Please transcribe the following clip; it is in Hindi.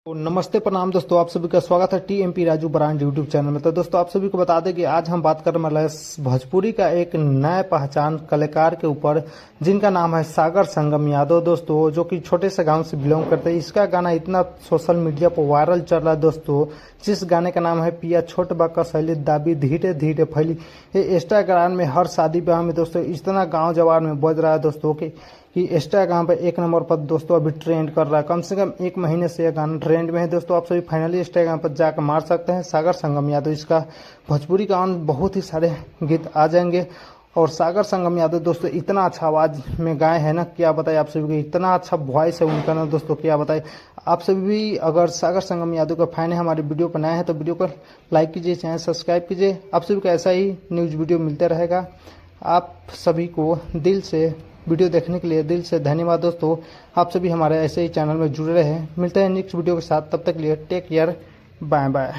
तो नमस्ते प्रणाम दोस्तों, आप सभी का स्वागत है TMP Raju brand YouTube channel में। तो दोस्तों आप सभी को बता दें कि आज हम बात करने वाले हैं भोजपुरी का एक नया पहचान कलाकार के ऊपर, जिनका नाम है सागर संगम यादव दोस्तों, जो कि छोटे से गांव से बिलोंग करते हैं। इसका गाना इतना सोशल मीडिया पर वायरल चल रहा है दोस्तों, जिस गाने का नाम है पिया छोट बा कसैली दाबी धीरे धीरे फैली। ये इंस्टाग्राम में हर शादी ब्याह में दोस्तों इतना गाँव जवार में बज रहा है दोस्तों कि इंस्टाग्राम पे एक नंबर पर दोस्तों अभी ट्रेंड कर रहा है। कम से कम एक महीने से यह गाना ट्रेंड में है दोस्तों। आप सभी फाइनली इंस्टाग्राम पर जाकर मार सकते हैं सागर संगम यादव। इसका भोजपुरी का बहुत ही सारे गीत आ जाएंगे। और सागर संगम यादव दोस्तों इतना अच्छा आवाज में गाए हैं ना, क्या बताए आप सभी को, इतना अच्छा वॉइस है उनका ना दोस्तों, क्या बताए। आप सभी भी अगर सागर संगम यादव का फैन है, हमारे वीडियो पर नए हैं तो वीडियो को लाइक कीजिए, चैनल सब्सक्राइब कीजिए। आप सभी को ऐसा ही न्यूज वीडियो मिलता रहेगा। आप सभी को दिल से वीडियो देखने के लिए दिल से धन्यवाद दोस्तों। आप सभी हमारे ऐसे ही चैनल में जुड़े रहे। मिलते हैं नेक्स्ट वीडियो के साथ, तब तक के लिए टेक केयर, बाय बाय।